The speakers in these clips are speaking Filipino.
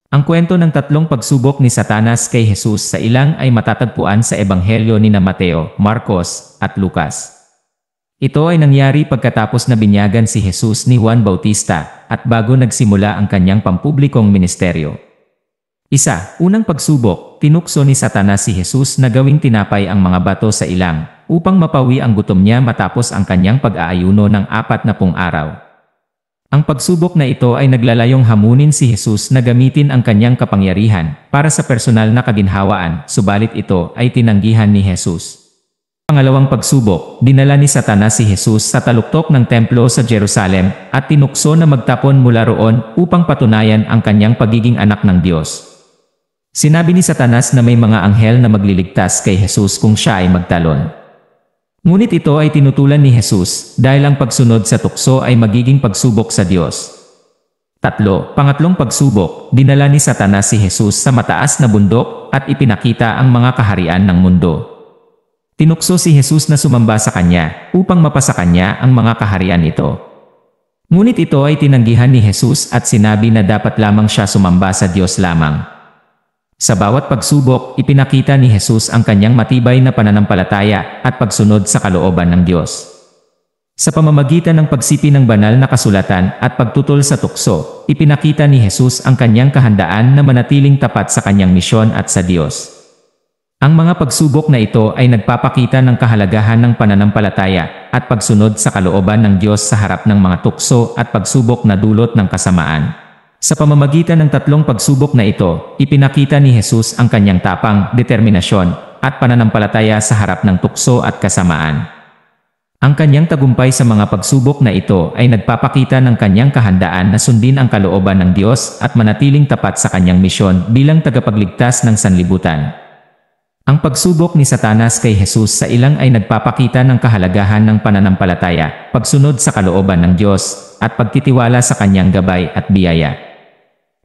Ang kwento ng tatlong pagsubok ni Satanas kay Jesus sa ilang ay matatagpuan sa Ebanghelyo ni Mateo, Marcos, at Lucas. Ito ay nangyari pagkatapos na binyagan si Jesus ni Juan Bautista at bago nagsimula ang kanyang pampublikong ministeryo. Unang pagsubok, tinukso ni Satanas si Jesus na gawing tinapay ang mga bato sa ilang upang mapawi ang gutom niya matapos ang kanyang pag-aayuno ng 40 araw. Ang pagsubok na ito ay naglalayong hamunin si Jesus na gamitin ang kanyang kapangyarihan para sa personal na kaginhawaan, subalit ito ay tinanggihan ni Jesus. Pangalawang pagsubok, dinala ni Satanas si Jesus sa taluktok ng templo sa Jerusalem at tinukso na magtapon mula roon upang patunayan ang kanyang pagiging anak ng Diyos. Sinabi ni Satanas na may mga anghel na magliligtas kay Jesus kung siya ay magtalon. Ngunit ito ay tinutulan ni Jesus dahil ang pagsunod sa tukso ay magiging pagsubok sa Diyos. Pangatlong pagsubok, dinala ni Satanas si Jesus sa mataas na bundok at ipinakita ang mga kaharian ng mundo. Tinukso si Jesus na sumamba sa kanya upang mapasa kanya ang mga kaharian ito. Ngunit ito ay tinanggihan ni Jesus at sinabi na dapat lamang siya sumamba sa Diyos lamang. Sa bawat pagsubok, ipinakita ni Jesus ang kanyang matibay na pananampalataya at pagsunod sa kalooban ng Diyos. Sa pamamagitan ng pagsipi ng banal na kasulatan at pagtutol sa tukso, ipinakita ni Jesus ang kanyang kahandaan na manatiling tapat sa kanyang misyon at sa Diyos. Ang mga pagsubok na ito ay nagpapakita ng kahalagahan ng pananampalataya at pagsunod sa kalooban ng Diyos sa harap ng mga tukso at pagsubok na dulot ng kasamaan. Sa pamamagitan ng tatlong pagsubok na ito, ipinakita ni Jesus ang kanyang tapang, determinasyon, at pananampalataya sa harap ng tukso at kasamaan. Ang kanyang tagumpay sa mga pagsubok na ito ay nagpapakita ng kanyang kahandaan na sundin ang kalooban ng Diyos at manatiling tapat sa kanyang misyon bilang tagapagligtas ng sanlibutan. Ang pagsubok ni Satanas kay Jesus sa ilang ay nagpapakita ng kahalagahan ng pananampalataya, pagsunod sa kalooban ng Diyos, at pagtitiwala sa kanyang gabay at biyaya.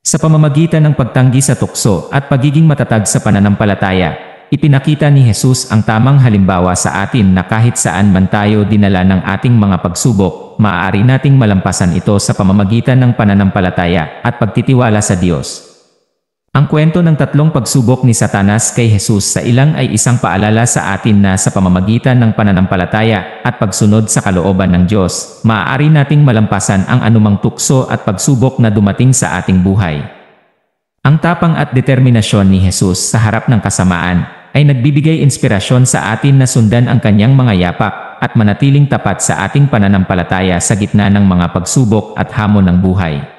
Sa pamamagitan ng pagtanggi sa tukso at pagiging matatag sa pananampalataya, ipinakita ni Jesus ang tamang halimbawa sa atin na kahit saan man tayo dinala ng ating mga pagsubok, maaari nating malampasan ito sa pamamagitan ng pananampalataya at pagtitiwala sa Diyos. Ang kwento ng tatlong pagsubok ni Satanas kay Jesus sa ilang ay isang paalala sa atin na sa pamamagitan ng pananampalataya at pagsunod sa kalooban ng Diyos, maaari nating malampasan ang anumang tukso at pagsubok na dumating sa ating buhay. Ang tapang at determinasyon ni Jesus sa harap ng kasamaan ay nagbibigay inspirasyon sa atin na sundan ang kanyang mga yapak at manatiling tapat sa ating pananampalataya sa gitna ng mga pagsubok at hamon ng buhay.